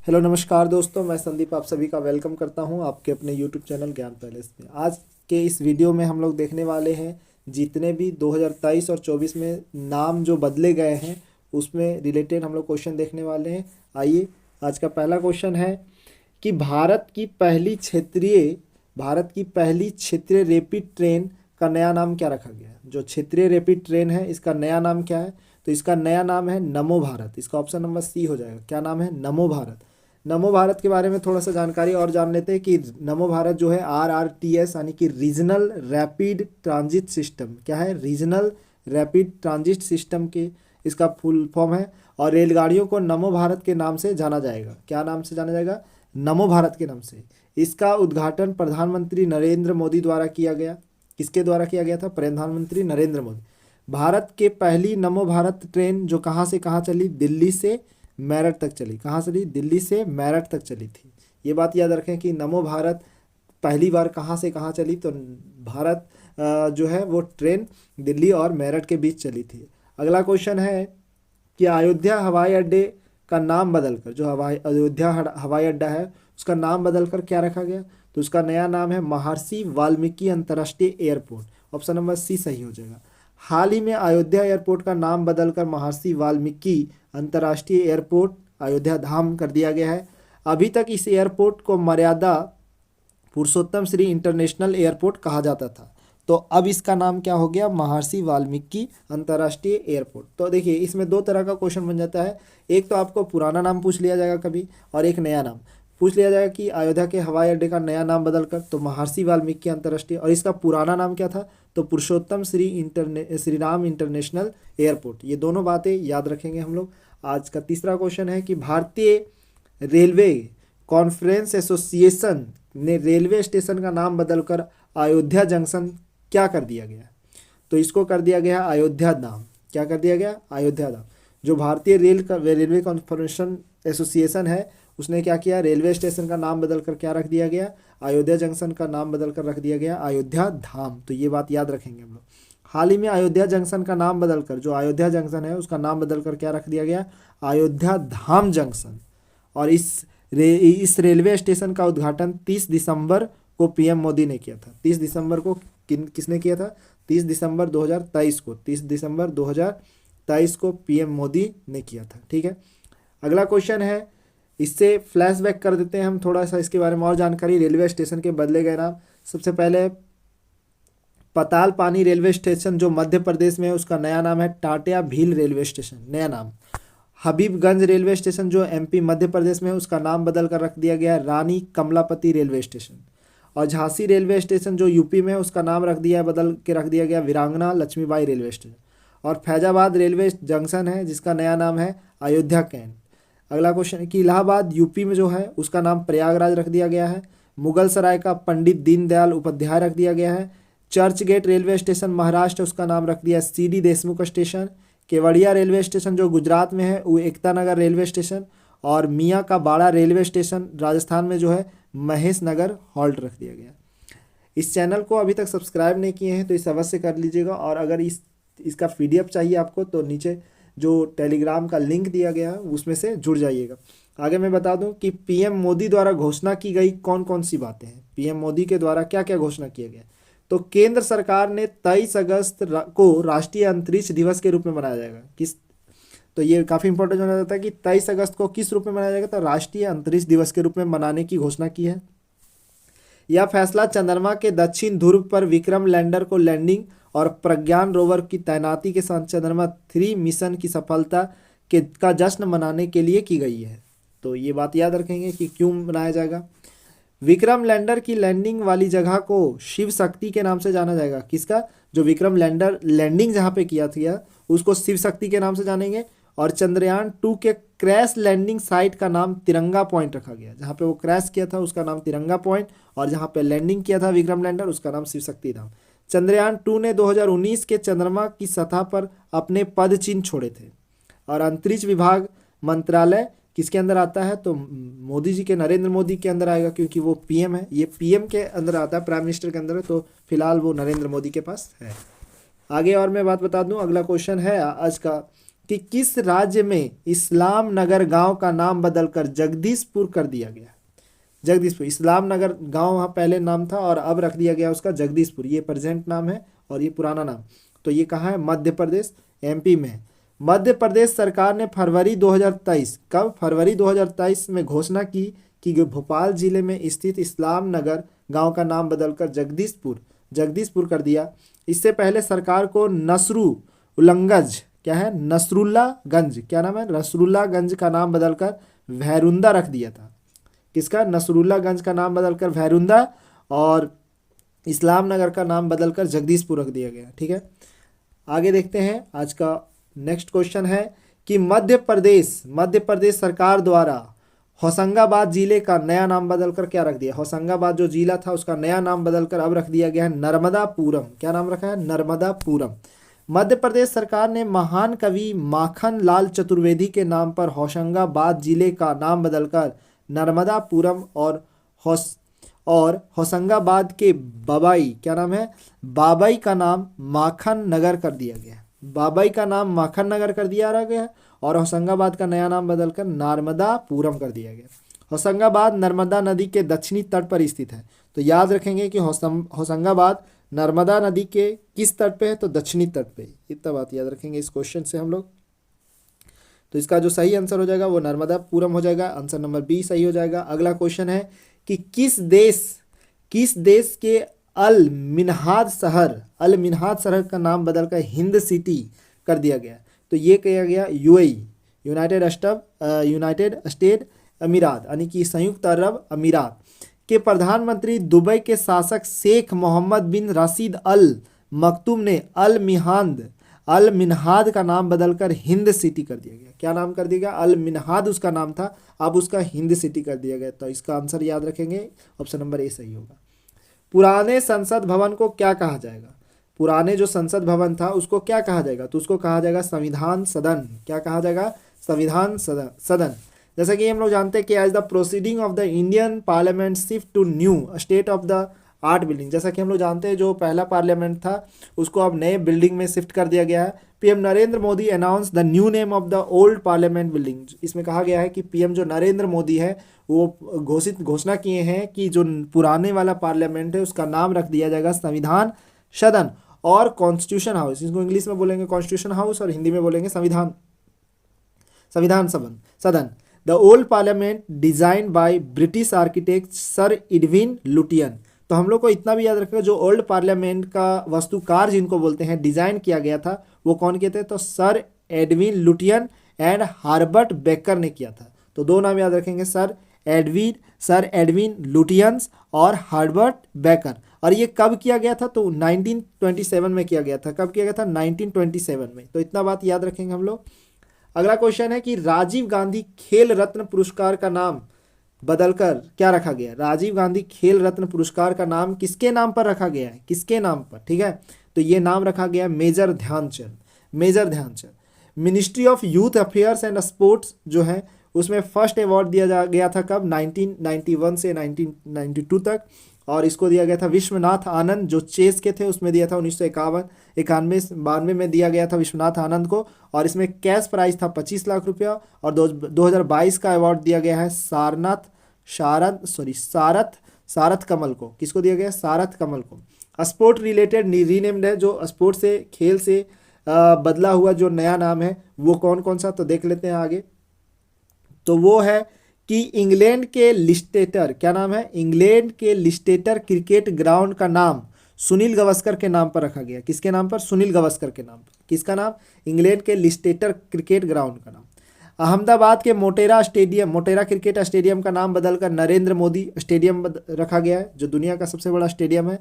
Hello नमस्कार दोस्तों, मैं संदीप आप सभी का वेलकम करता हूं आपके अपने यूट्यूब चैनल ज्ञान पैलेस में। आज के इस वीडियो में हम लोग देखने वाले हैं जितने भी 2023 और 24 में नाम जो बदले गए हैं उसमें रिलेटेड हम लोग क्वेश्चन देखने वाले हैं। आइए, आज का पहला क्वेश्चन है कि भारत की पहली क्षेत्रीय रैपिड ट्रेन का नया नाम क्या रखा गया है। जो क्षेत्रीय रैपिड ट्रेन है इसका नया नाम क्या है? तो इसका नया नाम है नमो भारत। इसका ऑप्शन नंबर सी हो जाएगा। क्या नाम है? नमो भारत। नमो भारत के बारे में थोड़ा सा जानकारी और जान लेते हैं कि नमो भारत जो है RRTS यानी कि रीजनल रैपिड ट्रांजिट सिस्टम। क्या है? रीजनल रैपिड ट्रांजिट सिस्टम के इसका फुल फॉर्म है। और रेलगाड़ियों को नमो भारत के नाम से जाना जाएगा। क्या नाम से जाना जाएगा? नमो भारत के नाम से। इसका उद्घाटन प्रधानमंत्री नरेंद्र मोदी द्वारा किया गया। किसके द्वारा किया गया था? प्रधानमंत्री नरेंद्र मोदी। भारत के पहली नमो भारत ट्रेन जो कहाँ से कहाँ चली? दिल्ली से मेरठ तक चली। कहाँ चली? दिल्ली से मेरठ तक चली थी। ये बात याद रखें कि नमो भारत पहली बार कहाँ से कहाँ चली। तो भारत जो है वो ट्रेन दिल्ली और मेरठ के बीच चली थी। अगला क्वेश्चन है कि अयोध्या हवाई अड्डे का नाम बदलकर, जो अयोध्या हवाई अड्डा है उसका नाम बदलकर क्या रखा गया? तो उसका नया नाम है महर्षि वाल्मीकि अंतर्राष्ट्रीय एयरपोर्ट। ऑप्शन नंबर सी सही हो जाएगा। हाल ही में अयोध्या एयरपोर्ट का नाम बदलकर महर्षि वाल्मीकि अंतर्राष्ट्रीय एयरपोर्ट अयोध्या धाम कर दिया गया है। अभी तक इस एयरपोर्ट को मर्यादा पुरुषोत्तम श्री इंटरनेशनल एयरपोर्ट कहा जाता था। तो अब इसका नाम क्या हो गया? महर्षि वाल्मीकि अंतर्राष्ट्रीय एयरपोर्ट। तो देखिए, इसमें दो तरह का क्वेश्चन बन जाता है। एक तो आपको पुराना नाम पूछ लिया जाएगा कभी, और एक नया नाम पूछ लिया जाएगा कि अयोध्या के हवाई अड्डे का नया नाम बदलकर तो महर्षि वाल्मीकि अंतर्राष्ट्रीय, और इसका पुराना नाम क्या था? तो पुरुषोत्तम श्री राम इंटरनेशनल एयरपोर्ट। ये दोनों बातें याद रखेंगे हम लोग। आज का तीसरा क्वेश्चन है कि भारतीय रेलवे कॉन्फ्रेंस एसोसिएशन ने रेलवे स्टेशन का नाम बदलकर अयोध्या जंक्शन क्या कर दिया गया? तो इसको कर दिया गया अयोध्या धाम। क्या कर दिया गया? अयोध्या धाम। जो भारतीय रेलवे कॉन्फ्रेंस एसोसिएशन है उसने क्या किया? रेलवे स्टेशन का नाम बदलकर क्या रख दिया गया? अयोध्या जंक्शन का नाम बदलकर रख दिया गया अयोध्या धाम। तो ये बात याद रखेंगे हम लोग। हाल ही में अयोध्या जंक्शन का नाम बदलकर, जो अयोध्या जंक्शन है उसका नाम बदलकर क्या रख दिया गया? अयोध्या धाम जंक्शन। और इस रेलवे स्टेशन का उद्घाटन 30 दिसंबर को पीएम मोदी ने किया था। 30 दिसंबर को किसने किया था? 30 दिसंबर 2023 को। 30 दिसंबर 2023 को पीएम मोदी ने किया था। ठीक है, अगला क्वेश्चन है, इससे फ्लैशबैक कर देते हैं हम थोड़ा सा इसके बारे में और जानकारी। रेलवे स्टेशन के बदले गए नाम, सबसे पहले पताल पानी रेलवे स्टेशन जो मध्य प्रदेश में है उसका नया नाम है टाटिया भील रेलवे स्टेशन, नया नाम। हबीबगंज रेलवे स्टेशन जो एमपी मध्य प्रदेश में है उसका नाम बदल कर रख दिया गया रानी कमलापति रेलवे स्टेशन। और झांसी रेलवे स्टेशन जो यूपी में है उसका नाम बदल के रख दिया गया वीरांगना लक्ष्मीबाई रेलवे स्टेशन। और फैजाबाद रेलवे जंक्शन है जिसका नया नाम है अयोध्या कैंट। अगला क्वेश्चन कि इलाहाबाद यूपी में जो है उसका नाम प्रयागराज रख दिया गया है। मुगल सराय का पंडित दीनदयाल उपाध्याय रख दिया गया है। Churchgate railway station Maharashtra उसका नाम रख दिया CD Deshmukh station. Kevadia railway station जो गुजरात में है वो एकता नगर रेलवे स्टेशन। और मियाँ का बाड़ा रेलवे स्टेशन राजस्थान में जो है महेश नगर हॉल्ट रख दिया गया। इस चैनल को अभी तक सब्सक्राइब नहीं किए हैं तो इस अवश्य कर लीजिएगा। और अगर इसका PDF चाहिए आपको तो नीचे जो टेलीग्राम का लिंक दिया गया है उसमें से जुड़ जाइएगा। आगे मैं बता दूं कि पीएम मोदी द्वारा घोषणा की गई कौन कौन सी बातें हैं। पीएम मोदी के द्वारा क्या क्या घोषणा किया गया? तो केंद्र सरकार ने 23 अगस्त को राष्ट्रीय अंतरिक्ष दिवस के रूप में मनाया जाएगा। तो ये काफ़ी इंपॉर्टेंट हो जाता है कि 23 अगस्त को किस रूप में मनाया जाएगा? तो राष्ट्रीय अंतरिक्ष दिवस के रूप में मनाने की घोषणा की है। यह फैसला चंद्रमा के दक्षिण ध्रुव पर विक्रम लैंडर को लैंडिंग और प्रज्ञान रोवर की तैनाती के साथ चंद्रमा 3 मिशन की सफलता का जश्न मनाने के लिए की गई है। तो ये बात याद रखेंगे कि क्यों मनाया जाएगा। विक्रम लैंडर की लैंडिंग वाली जगह को शिव शक्ति के नाम से जाना जाएगा। किसका? जो विक्रम लैंडर लैंडिंग जहाँ पे किया था उसको शिव शक्ति के नाम से जानेंगे। और चंद्रयान 2 के क्रैश लैंडिंग साइट का नाम तिरंगा पॉइंट रखा गया। जहाँ पे वो क्रैश किया था उसका नाम तिरंगा पॉइंट, और जहाँ पे लैंडिंग किया था विक्रम लैंडर उसका नाम शिव शक्ति धाम। चंद्रयान 2 ने 2019 के चंद्रमा की सतह पर अपने पद चिन्ह छोड़े थे। और अंतरिक्ष विभाग मंत्रालय किसके अंदर आता है? तो मोदी जी के, नरेंद्र मोदी के अंदर आएगा क्योंकि वो PM है। ये PM के अंदर आता है, प्राइम मिनिस्टर के अंदर है। तो फिलहाल वो नरेंद्र मोदी के पास है। आगे और मैं बात बता दूं, अगला क्वेश्चन है आज का कि किस राज्य में इस्लाम नगर गांव का नाम बदलकर जगदीशपुर कर दिया गया। जगदीशपुर, इस्लाम नगर गांव वहाँ पहले नाम था और अब रख दिया गया उसका जगदीशपुर। ये प्रेजेंट नाम है और ये पुराना नाम। तो ये कहाँ है? मध्य प्रदेश, एमपी में है। मध्य प्रदेश सरकार ने फरवरी 2023, कब? फरवरी 2023 में घोषणा की कि भोपाल जिले में स्थित इस्लाम नगर गांव का नाम बदलकर जगदीशपुर कर दिया। इससे पहले सरकार को नसरुल्लागंज, क्या है? नसरुल्लागंज, क्या नाम है? नसरुल्लागंज का नाम बदलकर भैरुंदा रख दिया था। किसका? नसरुल्लागंज का नाम बदलकर भैरुंदा और इस्लाम नगर का नाम बदलकर जगदीशपुर रख दिया गया। ठीक है, आगे देखते हैं। आज का नेक्स्ट क्वेश्चन है कि मध्य प्रदेश सरकार द्वारा होशंगाबाद जिले का नया नाम बदलकर क्या रख दिया? होशंगाबाद जो जिला था उसका नया नाम बदलकर अब रख दिया गया है नर्मदापुरम। क्या नाम रखा है? नर्मदापुरम। मध्य प्रदेश सरकार ने महान कवि माखन लाल चतुर्वेदी के नाम पर होशंगाबाद जिले का नाम बदलकर नर्मदापुरम और होशंगाबाद के बाबाई, क्या नाम है? बाबाई का नाम माखन नगर कर दिया गया। बाबाई का नाम माखन नगर कर दिया गया और होशंगाबाद का नया नाम बदलकर नर्मदापुरम कर दिया गया। होशंगाबाद नर्मदा नदी के दक्षिणी तट पर स्थित है। तो याद रखेंगे कि होशंगाबाद नर्मदा नदी के किस तट पे है? तो दक्षिणी तट पे। इतना बात याद रखेंगे इस क्वेश्चन से हम लोग। तो इसका जो सही आंसर हो जाएगा वो नर्मदापुरम हो जाएगा। आंसर नंबर बी सही हो जाएगा। अगला क्वेश्चन है कि किस देश के अल मिन्हाद शहर का नाम बदलकर हिंद सिटी कर दिया गया? तो ये किया गया यूएई, यूनाइटेड स्टेट अमीरात, यानी कि संयुक्त अरब अमीरात के प्रधानमंत्री दुबई के शासक शेख मोहम्मद बिन राशिद अल मखतूम ने अल मिन्हाद का नाम बदलकर हिंद सिटी कर दिया गया। क्या नाम कर दिया गया? अल मिन्हाद उसका नाम था, अब उसका हिंद सिटी कर दिया गया। तो इसका आंसर याद रखेंगे, ऑप्शन नंबर ए सही होगा। पुराने संसद भवन को क्या कहा जाएगा? पुराने जो संसद भवन था उसको क्या कहा जाएगा? तो उसको कहा जाएगा संविधान सदन। क्या कहा जाएगा? संविधान सदन। जैसा कि हम लोग जानते हैं कि as the proceeding of the Indian parliament shift to new state of the art building, जैसा कि हम लोग जानते हैं जो पहला पार्लियामेंट था उसको अब नए बिल्डिंग में शिफ्ट कर दिया गया है। PM Narendra Modi announce the new name of the old parliament building. इसमें कहा गया है कि पीएम जो नरेंद्र मोदी है वो घोषणा किए हैं कि जो पुराने वाला पार्लियामेंट है उसका नाम रख दिया जाएगा संविधान सदन और कॉन्स्टिट्यूशन हाउस। इसको इंग्लिश में बोलेंगे कॉन्स्टिट्यूशन हाउस और हिंदी में बोलेंगे Samvidhan Sadan. The old parliament design by British architect sir Edwin Lutyens. तो हम लोग को इतना भी याद रखेगा जो ओल्ड पार्लियामेंट का वास्तुकार जिनको बोलते हैं डिजाइन किया गया था वो कौन किए थे? तो sir Edwin Lutyens and Herbert Baker ने किया था। तो दो नाम याद रखेंगे, सर एडविन लुटियंस और हार्बर्ट बेकर। और ये कब किया गया था? तो 1927 में किया गया था। कब किया गया था? 1927 में। तो इतना बात याद रखेंगे हम लोग। अगला क्वेश्चन है कि राजीव गांधी खेल रत्न पुरस्कार का नाम बदलकर क्या रखा गया? राजीव गांधी खेल रत्न पुरस्कार का नाम किसके नाम पर रखा गया है? किसके नाम पर? ठीक है, तो ये नाम रखा गया major Dhyan Chand. Ministry of youth affairs and sports जो है उसमें फर्स्ट अवार्ड दिया गया था कब? 1991 से 1992 तक। और इसको दिया गया था विश्वनाथ आनंद जो चेस के थे उसमें दिया था 1991-91 में दिया गया था विश्वनाथ आनंद को। और इसमें कैश प्राइस था 25 लाख रुपया। और 2022 का अवार्ड दिया गया है सारथ कमल को। किसको दिया गया? सारथ कमल को। स्पोर्ट रिलेटेड रीनेम्ड है, जो स्पोर्ट से खेल से बदला हुआ जो नया नाम है वो कौन कौन सा? तो देख लेते हैं आगे। तो वो है कि इंग्लैंड के लिस्टेटर, क्या नाम है? इंग्लैंड के लिस्टेटर क्रिकेट ग्राउंड का नाम सुनील गावस्कर के नाम पर रखा गया। किसके नाम पर? सुनील गावस्कर के नाम पर। किसका नाम? इंग्लैंड के लिस्टेटर क्रिकेट ग्राउंड का नाम। अहमदाबाद के मोटेरा क्रिकेट स्टेडियम का नाम बदलकर नरेंद्र मोदी स्टेडियम रखा गया है, जो दुनिया का सबसे बड़ा स्टेडियम है।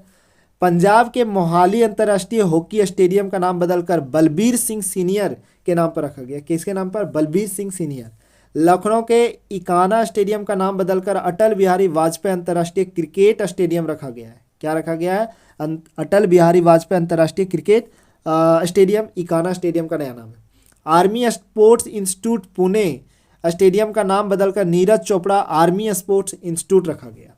पंजाब के मोहाली अंतर्राष्ट्रीय हॉकी स्टेडियम का नाम बदलकर बलबीर सिंह सीनियर के नाम पर रखा गया। किसके नाम पर? बलबीर सिंह सीनियर। लखनऊ के इकाना स्टेडियम का नाम बदलकर अटल बिहारी वाजपेयी अंतर्राष्ट्रीय क्रिकेट स्टेडियम रखा गया है। क्या रखा गया है? अटल बिहारी वाजपेयी अंतर्राष्ट्रीय क्रिकेट स्टेडियम, इकाना स्टेडियम का नया नाम है। Army sports institute Pune stadium का नाम बदलकर Neeraj Chopra army sports institute रखा गया।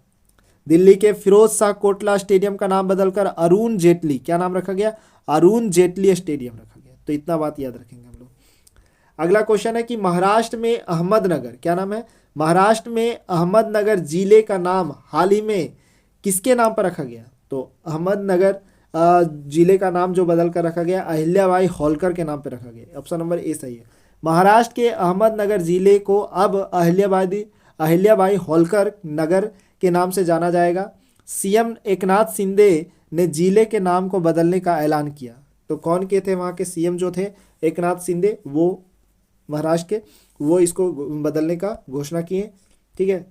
दिल्ली के फिरोज शाह कोटला स्टेडियम का नाम बदलकर अरुण जेटली, क्या नाम रखा गया? अरुण जेटली स्टेडियम रखा गया। तो इतना बात याद रखेंगे हम लोग। अगला क्वेश्चन है कि महाराष्ट्र में अहमदनगर, क्या नाम है, महाराष्ट्र में अहमदनगर जिले का नाम हाल ही में किसके नाम पर रखा गया? तो अहमदनगर जिले का नाम जो बदल कर रखा गया अहिल्याबाई होलकर के नाम पर रखा गया। ऑप्शन नंबर ए सही है। महाराष्ट्र के अहमदनगर जिले को अब अहिल्याबाई होलकर नगर के नाम से जाना जाएगा। सीएम एकनाथ शिंदे ने जिले के नाम को बदलने का ऐलान किया। तो कौन के थे वहाँ के सीएम जो थे? एकनाथ शिंदे, वो महाराष्ट्र के, वो इसको बदलने का घोषणा किए। ठीक है।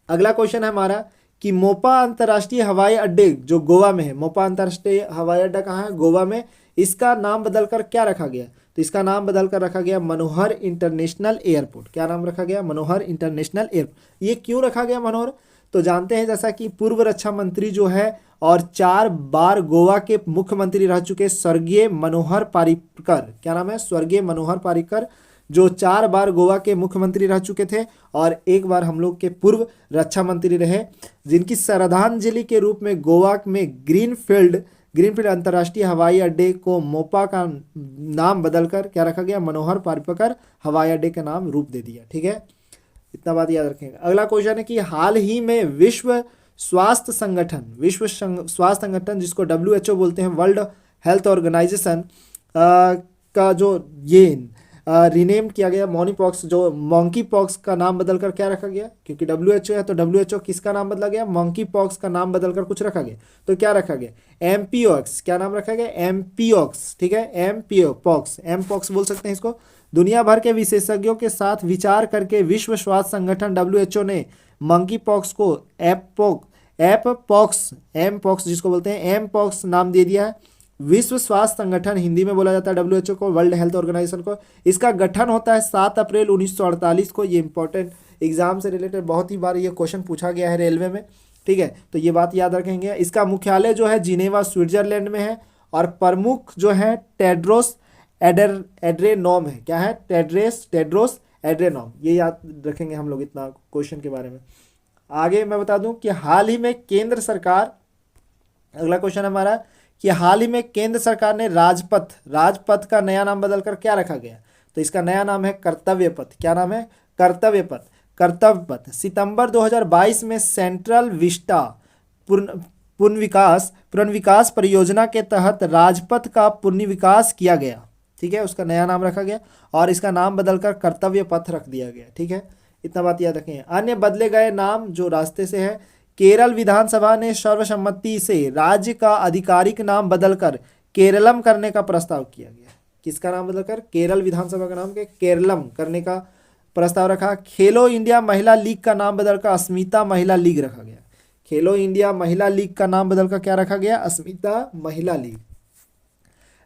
अगला क्वेश्चन है हमारा कि मोपा अंतर्राष्ट्रीय हवाई अड्डे जो गोवा में है, मोपा अंतर्राष्ट्रीय हवाई अड्डा कहाँ है? गोवा में। इसका नाम बदलकर क्या रखा गया? तो इसका नाम बदलकर रखा गया मनोहर इंटरनेशनल एयरपोर्ट। क्या नाम रखा गया? मनोहर इंटरनेशनल एयरपोर्ट। ये क्यों रखा गया मनोहर? तो जानते हैं जैसा कि पूर्व रक्षा मंत्री जो है और 4 बार गोवा के मुख्यमंत्री रह चुके स्वर्गीय मनोहर पारिकर, क्या नाम है? स्वर्गीय मनोहर पारिकर, जो 4 बार गोवा के मुख्यमंत्री रह चुके थे और 1 बार हम लोग के पूर्व रक्षा मंत्री रहे, जिनकी श्रद्धांजलि के रूप में गोवा में ग्रीनफील्ड अंतर्राष्ट्रीय हवाई अड्डे को मोपा का नाम बदलकर क्या रखा गया? मनोहर पारिकर हवाई अड्डे का नाम रूप दे दिया। ठीक है, इतना बात याद रखेंगे। अगला क्वेश्चन है कि हाल ही में विश्व स्वास्थ्य संगठन जिसको WHO बोलते हैं, वर्ल्ड हेल्थ ऑर्गेनाइजेशन का जो ये रीनेम किया गया मॉनीपॉक्स, जो मंकी पॉक्स का नाम बदलकर क्या रखा गया? क्योंकि WHO है तो WHO किसका नाम बदला गया? मंकी पॉक्स का नाम बदलकर कुछ रखा गया। तो क्या रखा गया? एमपीओक्स। क्या नाम रखा गया? एमपीओक्स। ठीक है, एमपॉक्स बोल सकते हैं इसको। दुनिया भर के विशेषज्ञों के साथ विचार करके विश्व स्वास्थ्य संगठन WHO ने मंकी पॉक्स को एमपॉक्स जिसको बोलते हैं एमपॉक्स नाम दे दिया है। विश्व स्वास्थ्य संगठन हिंदी में बोला जाता है WHO को, वर्ल्ड हेल्थ ऑर्गेनाइजेशन को। इसका गठन होता है 7 अप्रैल 1948 को। ये इंपॉर्टेंट एग्जाम से रिलेटेड बहुत ही बार ये क्वेश्चन पूछा गया है रेलवे में। ठीक है, तो ये बात याद रखेंगे। इसका मुख्यालय जो है जिनेवा स्विट्जरलैंड में है और प्रमुख जो है टेड्रोस एड्रेनॉम है। क्या है? टेड्रोस एड्रेनॉम। ये याद रखेंगे हम लोग इतना क्वेश्चन के बारे में। आगे मैं बता दूं कि हाल ही में केंद्र सरकार, अगला क्वेश्चन हमारा कि हाल ही में केंद्र सरकार ने राजपथ का नया नाम बदलकर क्या रखा गया? तो इसका नया नाम है कर्तव्य पथ। क्या नाम है? कर्तव्य पथ। सितंबर 2022 में सेंट्रल विस्टा पुनर्विकास परियोजना के तहत राजपथ का पुनर्विकास किया गया। ठीक है, उसका नया नाम रखा गया और इसका नाम बदलकर कर्तव्य पथ रख दिया गया। ठीक है, इतना बात याद रखें। अन्य बदले गए नाम जो रास्ते से है, केरल विधानसभा ने सर्वसम्मति से राज्य का आधिकारिक नाम बदलकर केरलम करने का प्रस्ताव किया गया। किसका नाम बदलकर? केरल विधानसभा का नाम के केरलम करने का प्रस्ताव रखा। खेलो इंडिया महिला लीग का नाम बदलकर अस्मिता महिला लीग रखा गया। खेलो इंडिया महिला लीग का नाम बदलकर क्या रखा गया? अस्मिता महिला लीग।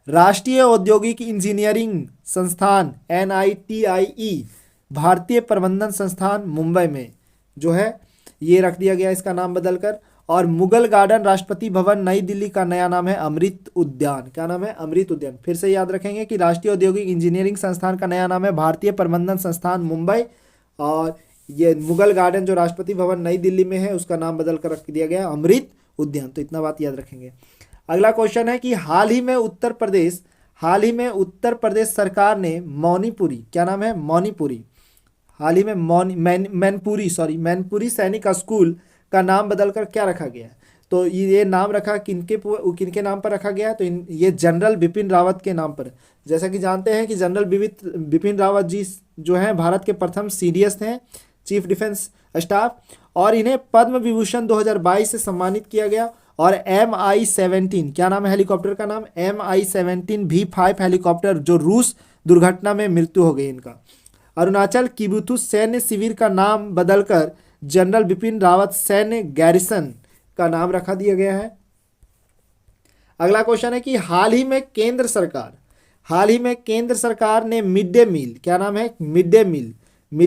राष्ट्रीय औद्योगिक इंजीनियरिंग संस्थान NITIE भारतीय प्रबंधन संस्थान मुंबई में जो है ये रख दिया गया इसका नाम बदलकर। और मुगल गार्डन राष्ट्रपति भवन नई दिल्ली का नया नाम है अमृत उद्यान। क्या नाम है? अमृत उद्यान। फिर से याद रखेंगे कि राष्ट्रीय औद्योगिक इंजीनियरिंग संस्थान का नया नाम है भारतीय प्रबंधन संस्थान मुंबई, और ये मुगल गार्डन जो राष्ट्रपति भवन नई दिल्ली में है उसका नाम बदल कर रख दिया गया अमृत उद्यान। तो इतना बात याद रखेंगे। अगला क्वेश्चन है कि हाल ही में उत्तर प्रदेश सरकार ने मणिपुरी, क्या नाम है? मणिपुरी, हाल ही में मैनपुरी सैनिक स्कूल का नाम बदलकर क्या रखा गया? तो ये नाम रखा किनके नाम पर रखा गया? तो ये जनरल बिपिन रावत के नाम पर। जैसा कि जानते हैं कि जनरल बिपिन रावत जी जो हैं भारत के प्रथम CDS थे, चीफ डिफेंस स्टाफ, और इन्हें पद्म विभूषण 2022 से सम्मानित किया गया। और MI-17, क्या नाम है हेलीकॉप्टर का नाम? MI-17 V5 हेलीकॉप्टर जो रूस दुर्घटना में मृत्यु हो गई इनका। अरुणाचल किबुथु सैन्य शिविर का नाम बदलकर जनरल बिपिन रावत सैन्य गैरिसन का नाम रखा दिया गया है। अगला क्वेश्चन है कि हाल ही में केंद्र सरकार ने मिड डे मील, क्या नाम है? मिड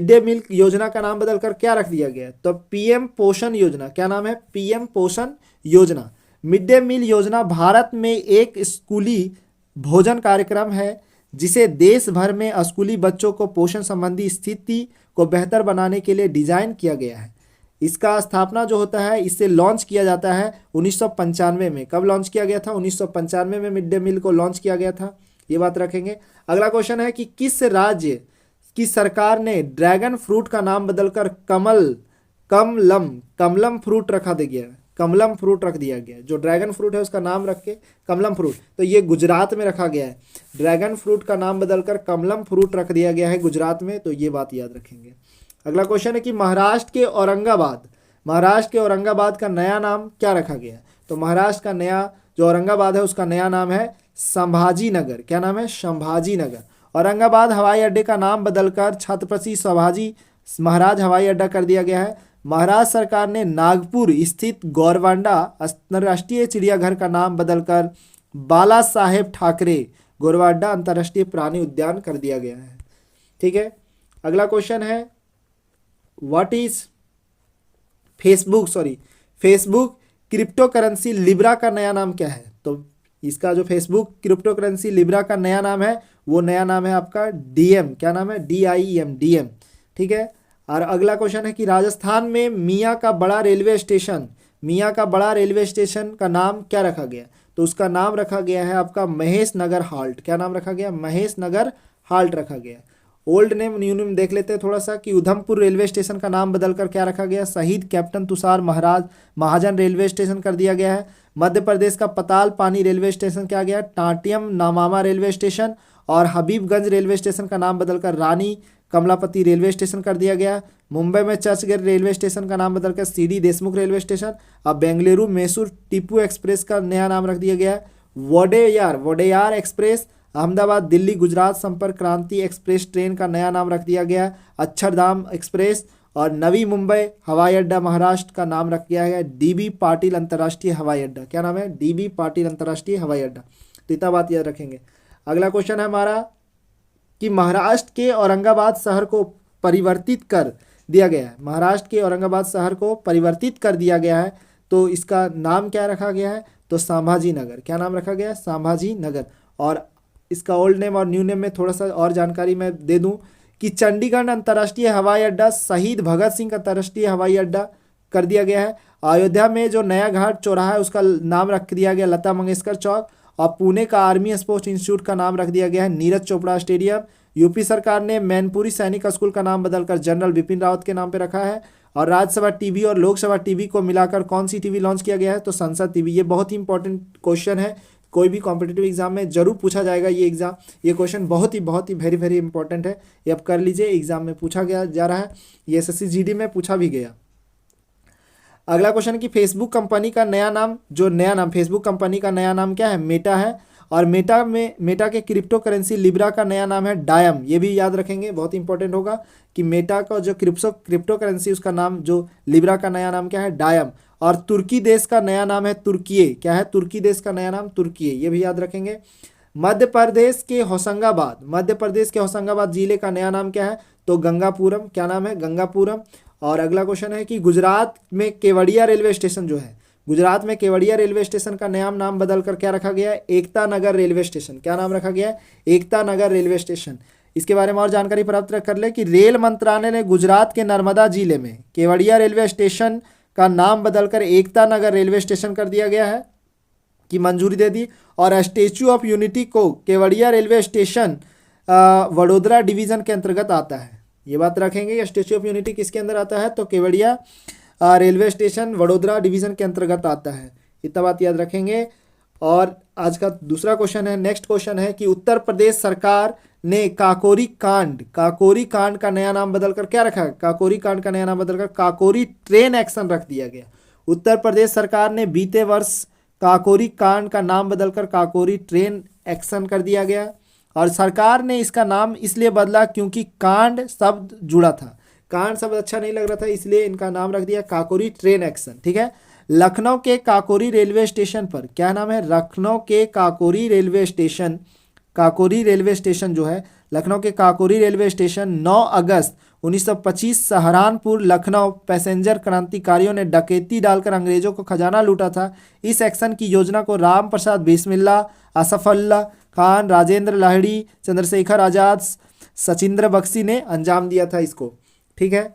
डे मील योजना का नाम बदलकर क्या रख दिया गया? तो PM पोषण योजना। क्या नाम है? PM पोषण योजना। मिड डे मील योजना भारत में एक स्कूली भोजन कार्यक्रम है जिसे देश भर में स्कूली बच्चों को पोषण संबंधी स्थिति को बेहतर बनाने के लिए डिजाइन किया गया है। इसका स्थापना जो होता है, इसे लॉन्च किया जाता है 1995 में। कब लॉन्च किया गया था? 1995 में मिड डे मील को लॉन्च किया गया था। ये बात रखेंगे। अगला क्वेश्चन है कि किस राज्य की सरकार ने ड्रैगन फ्रूट का नाम बदलकर कमलम फ्रूट रखा दे गया, कमलम फ्रूट रख दिया गया। जो ड्रैगन फ्रूट है उसका नाम रख के कमलम फ्रूट, तो ये गुजरात में रखा गया है। ड्रैगन फ्रूट का नाम बदलकर कमलम फ्रूट रख दिया गया है गुजरात में, तो ये बात याद रखेंगे। अगला क्वेश्चन है कि महाराष्ट्र के औरंगाबाद का नया नाम क्या रखा गया है? तो महाराष्ट्र का नया जो औरंगाबाद है उसका नया नाम है संभाजी नगर। क्या नाम है? संभाजी नगर। औरंगाबाद हवाई अड्डे का नाम बदलकर छत्रपति शिवाजी महाराज हवाई अड्डा कर दिया गया है। महाराष्ट्र सरकार ने नागपुर स्थित गोरवांडा अंतर्राष्ट्रीय चिड़ियाघर का नाम बदलकर बाला साहेब ठाकरे गोरवांडा अंतर्राष्ट्रीय प्राणी उद्यान कर दिया गया है। ठीक है। अगला क्वेश्चन है what is Facebook crypto currency Libra का नया नाम क्या है? तो इसका जो फेसबुक क्रिप्टो करेंसी लिब्रा का नया नाम है वो नया नाम है आपका डीएम। क्या नाम है? DIEM, DM. ठीक है। और अगला क्वेश्चन है कि राजस्थान में मियाँ का बड़ा रेलवे स्टेशन का नाम क्या रखा गया? तो उसका नाम रखा गया है आपका महेश नगर हाल्ट। क्या नाम रखा गया? महेश नगर हाल्ट रखा गया। ओल्ड नेम न्यू नेम देख लेते हैं थोड़ा सा कि उधमपुर रेलवे स्टेशन का नाम बदलकर क्या रखा गया? शहीद कैप्टन तुषार महाजन रेलवे स्टेशन कर दिया गया है। मध्य प्रदेश का पताल पानी रेलवे स्टेशन क्या गया? टाटियम नामामा रेलवे स्टेशन। और हबीबगंज रेलवे स्टेशन का नाम बदलकर रानी कमलापति रेलवे स्टेशन कर दिया गया। मुंबई में चर्चगेट रेलवे स्टेशन का नाम बदलकर CD देशमुख रेलवे स्टेशन। अब बेंगलुरु मैसूर टीपू एक्सप्रेस का नया नाम रख दिया गया है वोडेयार एक्सप्रेस। अहमदाबाद दिल्ली गुजरात संपर्क क्रांति एक्सप्रेस ट्रेन का नया नाम रख दिया गया अक्षरधाम एक्सप्रेस। और नवी मुंबई हवाई अड्डा महाराष्ट्र का नाम रख दिया गया DB पाटिल अंतर्राष्ट्रीय हवाई अड्डा। क्या नाम है? DB पाटिल अंतर्राष्ट्रीय हवाई अड्डा। तो इतना बात याद रखेंगे। अगला क्वेश्चन है हमारा कि महाराष्ट्र के औरंगाबाद शहर को परिवर्तित कर दिया गया है। महाराष्ट्र के औरंगाबाद शहर को परिवर्तित कर दिया गया है, तो इसका नाम क्या रखा गया है? तो संभाजी नगर। क्या नाम रखा गया? संभाजी नगर। और इसका ओल्ड नेम और न्यू नेम में थोड़ा सा और जानकारी मैं दे दूं कि चंडीगढ़ अंतर्राष्ट्रीय हवाई अड्डा शहीद भगत सिंह अंतर्राष्ट्रीय हवाई अड्डा कर दिया गया है। अयोध्या में जो नया घाट चौराहा है उसका नाम रख दिया गया लता मंगेशकर चौक। और पुणे का आर्मी स्पोर्ट्स इंस्टीट्यूट का नाम रख दिया गया है नीरज चोपड़ा स्टेडियम। यूपी सरकार ने मैनपुरी सैनिक स्कूल का नाम बदलकर जनरल बिपिन रावत के नाम पे रखा है। और राज्यसभा टीवी और लोकसभा टीवी को मिलाकर कौन सी टीवी लॉन्च किया गया है? तो संसद टीवी। ये बहुत ही इंपॉर्टेंट क्वेश्चन है, कोई भी कॉम्पिटिटिव एग्जाम में जरूर पूछा जाएगा ये क्वेश्चन बहुत ही वेरी वेरी इंपॉर्टेंट है। ये अब कर लीजिए, एग्जाम में पूछा गया जा रहा है, ये SSC GD में पूछा भी गया। अगला क्वेश्चन कि फेसबुक कंपनी का नया नाम फेसबुक कंपनी का नया नाम क्या है? मेटा है। और मेटा के क्रिप्टो करेंसी लिब्रा का नया नाम है डायम। ये भी याद रखेंगे, बहुत इंपॉर्टेंट होगा कि मेटा का जो क्रिप्टो करेंसी उसका नाम जो लिब्रा का नया नाम क्या है? डायम। और तुर्की देश का नया नाम है तुर्किये। क्या है? तुर्की देश का नया नाम तुर्किये। ये भी याद रखेंगे। मध्य प्रदेश के होशंगाबाद जिले का नया नाम क्या है? तो गंगापुरम। क्या नाम है? गंगापुरम। और अगला क्वेश्चन है कि गुजरात में केवड़िया रेलवे स्टेशन का नया नाम बदलकर क्या रखा गया है? Ekta Nagar railway station. क्या नाम रखा गया है? Ekta Nagar railway station. इसके बारे में और जानकारी प्राप्त कर ले कि रेल मंत्रालय ने गुजरात के नर्मदा जिले में केवड़िया रेलवे स्टेशन का नाम बदलकर एकता नगर रेलवे स्टेशन कर दिया गया है की मंजूरी दे दी। और स्टैच्यू ऑफ यूनिटी को Kevadia railway station Vadodara division के अंतर्गत आता है। ये बात रखेंगे, स्टैच्यू ऑफ यूनिटी किसके अंदर आता है? तो Kevadia railway station Vadodara division के अंतर्गत आता है। इतना बात याद रखेंगे। और आज का दूसरा क्वेश्चन है, नेक्स्ट क्वेश्चन है कि उत्तर प्रदेश सरकार ने काकोरी कांड का नया नाम बदलकर क्या रखा है? काकोरी कांड का नया नाम बदलकर काकोरी ट्रेन एक्शन रख दिया गया। उत्तर प्रदेश सरकार ने बीते वर्ष काकोरी कांड का नाम बदलकर काकोरी ट्रेन एक्शन कर दिया गया। और सरकार ने इसका नाम इसलिए बदला क्योंकि कांड शब्द जुड़ा था, कांड शब्द अच्छा नहीं लग रहा था, इसलिए इनका नाम रख दिया काकोरी ट्रेन एक्शन। ठीक है। लखनऊ के काकोरी रेलवे स्टेशन पर क्या नाम है? लखनऊ के काकोरी रेलवे स्टेशन जो है, लखनऊ के काकोरी रेलवे स्टेशन 9 अगस्त 1925 सहारनपुर लखनऊ पैसेंजर क्रांतिकारियों ने डकैती डालकर अंग्रेजों को खजाना लूटा था। इस एक्शन की योजना को राम प्रसाद बिस्मिल्ला, असफल्ला खान, राजेंद्र लाहिड़ी, चंद्रशेखर आजाद, सचिंद्र बख्शी ने अंजाम दिया था इसको। ठीक है।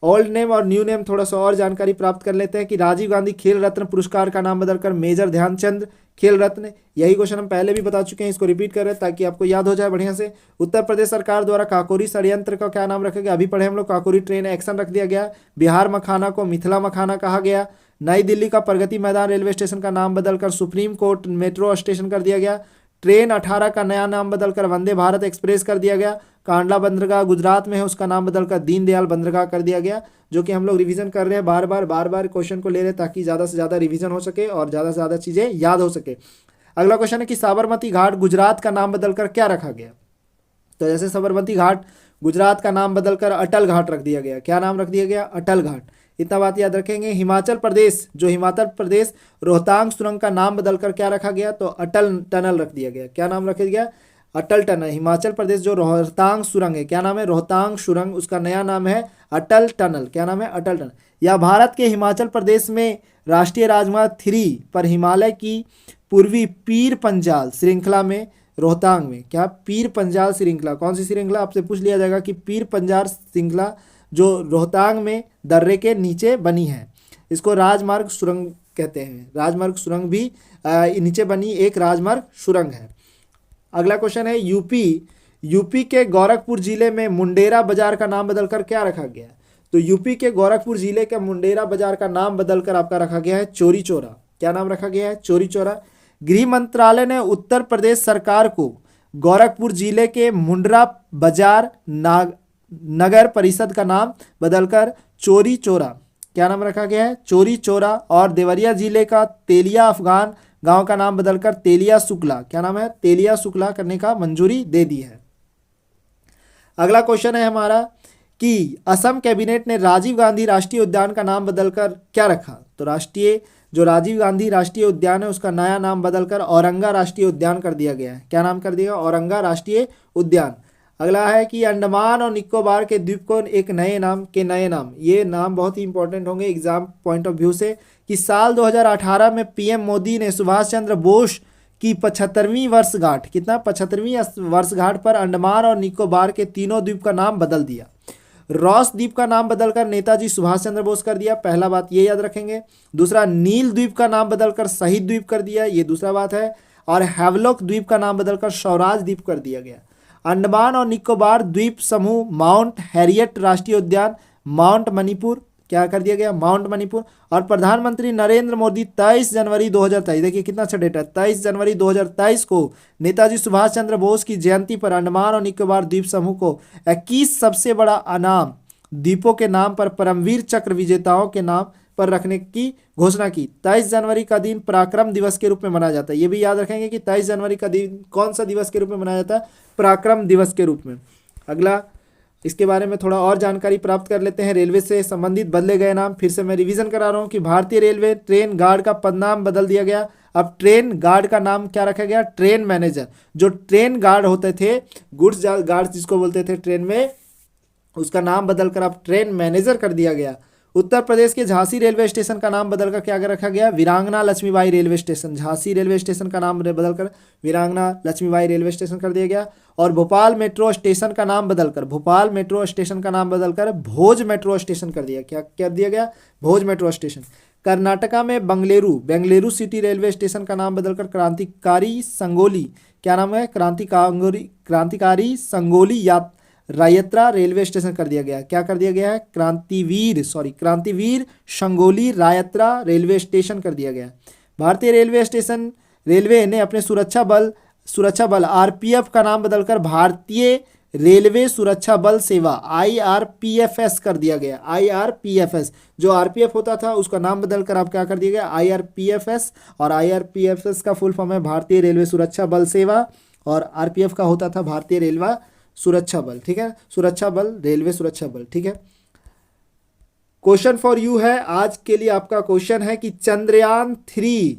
ओल्ड नेम और न्यू नेम थोड़ा सा और जानकारी प्राप्त कर लेते हैं कि राजीव गांधी खेल रत्न पुरस्कार का नाम बदलकर मेजर ध्यानचंद खेल रत्न, यही क्वेश्चन हम पहले भी बता चुके हैं, इसको रिपीट कर रहे हैं ताकि आपको याद हो जाए बढ़िया से। उत्तर प्रदेश सरकार द्वारा काकोरी षड्यंत्र का क्या नाम रखा गया, अभी पढ़े हम लोग, काकोरी ट्रेन एक्शन रख दिया गया। बिहार मखाना को मिथिला मखाना कहा गया। नई दिल्ली का प्रगति मैदान रेलवे स्टेशन का नाम बदलकर सुप्रीम कोर्ट मेट्रो स्टेशन कर दिया गया। ट्रेन 18 का नया नाम बदलकर वंदे भारत एक्सप्रेस कर दिया गया। कांडला बंदरगाह गुजरात में है, उसका नाम बदलकर दीनदयाल बंदरगाह कर दिया गया। जो कि हम लोग रिवीजन कर रहे हैं, बार बार क्वेश्चन को ले रहे हैं ताकि ज़्यादा से ज़्यादा रिवीजन हो सके और ज़्यादा से ज़्यादा चीज़ें याद हो सके। अगला क्वेश्चन है कि साबरमती घाट गुजरात का नाम बदलकर क्या रखा गया। तो जैसे साबरमती घाट गुजरात का नाम बदलकर अटल घाट रख दिया गया। क्या नाम रख दिया गया, अटल घाट। इतना बात याद रखेंगे। हिमाचल प्रदेश रोहतांग सुरंग का नाम बदलकर क्या रखा गया, तो अटल टनल रख दिया गया। क्या नाम रखा गया, अटल टनल। हिमाचल प्रदेश जो रोहतांग सुरंग है, क्या नाम है, रोहतांग सुरंग, उसका नया नाम है अटल टनल। क्या नाम है, अटल टनल। या भारत के हिमाचल प्रदेश में राष्ट्रीय राजमार्ग 3 पर हिमालय की पूर्वी पीर पंजाल श्रृंखला में रोहतांग में, क्या पीर पंजाल श्रृंखला, कौन सी श्रृंखला, आपसे पूछ लिया जाएगा कि पीर पंजाल श्रृंखला जो रोहतांग में दर्रे के नीचे बनी है, इसको राजमार्ग सुरंग कहते हैं। राजमार्ग सुरंग भी नीचे बनी एक राजमार्ग सुरंग है। अगला क्वेश्चन है यूपी के गोरखपुर जिले में मुंडेरा बाजार का नाम बदलकर क्या रखा गया। तो यूपी के गोरखपुर जिले के मुंडेरा बाजार का नाम बदलकर आपका रखा गया है चोरी चौरा। क्या नाम रखा गया है, चोरी चौरा। गृह मंत्रालय ने उत्तर प्रदेश सरकार को गोरखपुर जिले के मुंडरा बाजार नगर परिषद का नाम बदलकर चोरी चौरा, क्या नाम रखा गया है, चोरी चौरा। और देवरिया जिले का तेलिया अफगान गांव का नाम बदलकर तेलिया शुक्ला, क्या नाम है, तेलिया शुक्ला करने का मंजूरी दे दी है। अगला क्वेश्चन है हमारा कि असम कैबिनेट ने राजीव गांधी राष्ट्रीय उद्यान का नाम बदलकर क्या रखा। तो राजीव गांधी राष्ट्रीय उद्यान है, उसका नया नाम बदलकर औरंगा राष्ट्रीय उद्यान कर दिया गया है। क्या नाम कर दिया, औरंगा राष्ट्रीय उद्यान। अगला है कि अंडमान और निकोबार के द्वीप को एक नए नाम, ये नाम बहुत ही इंपॉर्टेंट होंगे एग्जाम पॉइंट ऑफ व्यू से, कि साल 2018 में पीएम मोदी ने सुभाष चंद्र बोस की 75वीं वर्षगांठ, कितना 75वीं वर्षगांठ पर अंडमान और निकोबार के तीनों द्वीप का नाम बदल दिया। रॉस द्वीप का नाम बदलकर नेताजी सुभाष चंद्र बोस कर दिया, पहला बात ये याद रखेंगे। दूसरा, नील द्वीप का नाम बदलकर शहीद द्वीप कर दिया, ये दूसरा बात है। और हैवलॉक द्वीप का नाम बदलकर स्वराज द्वीप कर दिया गया। अंडमान और निकोबार द्वीप समूह माउंट हैरियट राष्ट्रीय उद्यान, माउंट मणिपुर, क्या कर दिया गया, माउंट मणिपुर। और प्रधानमंत्री नरेंद्र मोदी 23 जनवरी 2023, देखिए कितना अच्छा डेट है, 23 जनवरी 2023 को नेताजी सुभाष चंद्र बोस की जयंती पर अंडमान और निकोबार द्वीप समूह को 21 सबसे बड़ा अनाम द्वीपों के नाम पर परमवीर चक्र विजेताओं के नाम पर रखने की घोषणा की। 23 जनवरी का दिन पराक्रम दिवस के रूप में मनाया जाता है, ये भी याद रखेंगे कि 23 जनवरी का दिन कौन सा दिवस के रूप में मनाया जाता है, पराक्रम दिवस के रूप में। अगला, इसके बारे में थोड़ा और जानकारी प्राप्त कर लेते हैं। रेलवे से संबंधित बदले गए नाम, फिर से मैं रिवीजन करा रहा हूँ कि भारतीय रेलवे ट्रेन गार्ड का पदनाम बदल दिया गया। अब ट्रेन गार्ड का नाम क्या रखा गया, ट्रेन मैनेजर। जो ट्रेन गार्ड होते थे, गुड्स गार्ड जिसको बोलते थे ट्रेन में, उसका नाम बदलकर अब ट्रेन मैनेजर कर दिया गया। उत्तर प्रदेश के झांसी रेलवे स्टेशन का नाम बदलकर क्या रखा गया, Veerangana Laxmibai railway station. Jhansi railway station का नाम बदलकर वीरांगना लक्ष्मीबाई रेलवे स्टेशन कर दिया गया। और भोपाल मेट्रो स्टेशन का नाम बदलकर भोज मेट्रो स्टेशन कर दिया, क्या कर दिया गया, भोज मेट्रो स्टेशन। कर्नाटका में बेंगलुरु सिटी रेलवे स्टेशन का नाम बदलकर क्रांतिकारी संगोली, क्या नाम है, क्रांतिकारी संगोली रायत्रा रेलवे स्टेशन कर दिया गया। क्या कर दिया गया है, क्रांतिवीर संगोली रायत्रा रेलवे स्टेशन कर दिया गया। भारतीय रेलवे ने अपने सुरक्षा बल आरपीएफ का नाम बदलकर भारतीय रेलवे सुरक्षा बल सेवा IRPFS कर दिया गया। IRPFS जो आरपीएफ होता था उसका नाम बदलकर आप क्या कर दिया गया, IRPFS। और IRPFS का फुल फॉर्म है भारतीय रेलवे सुरक्षा बल सेवा, और आरपीएफ का होता था भारतीय रेलवे सुरक्षा बल, ठीक है, सुरक्षा बल, रेलवे सुरक्षा बल, ठीक है। क्वेश्चन फॉर यू है आज के लिए, आपका क्वेश्चन है कि चंद्रयान 3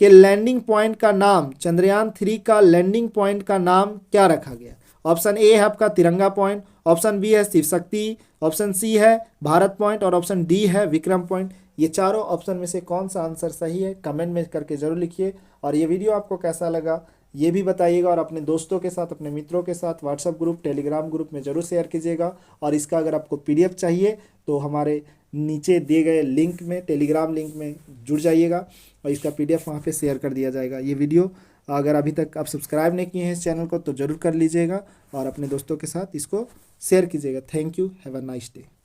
के लैंडिंग पॉइंट का नाम, चंद्रयान 3 का लैंडिंग पॉइंट का नाम क्या रखा गया। ऑप्शन ए है आपका तिरंगा पॉइंट, ऑप्शन बी है शिव शक्ति, ऑप्शन सी है भारत पॉइंट, और ऑप्शन डी है विक्रम पॉइंट। ये चारों ऑप्शन में से कौन सा आंसर सही है, कमेंट में करके जरूर लिखिए। और ये वीडियो आपको कैसा लगा ये भी बताइएगा, और अपने दोस्तों के साथ, अपने मित्रों के साथ व्हाट्सएप ग्रुप, टेलीग्राम ग्रुप में ज़रूर शेयर कीजिएगा। और इसका अगर आपको पीडीएफ चाहिए तो हमारे नीचे दिए गए लिंक में, टेलीग्राम लिंक में जुड़ जाइएगा और इसका पीडीएफ वहाँ पे शेयर कर दिया जाएगा। ये वीडियो अगर अभी तक आप सब्सक्राइब नहीं किए हैं इस चैनल को तो ज़रूर कर लीजिएगा और अपने दोस्तों के साथ इसको शेयर कीजिएगा। Thank you, have a nice day.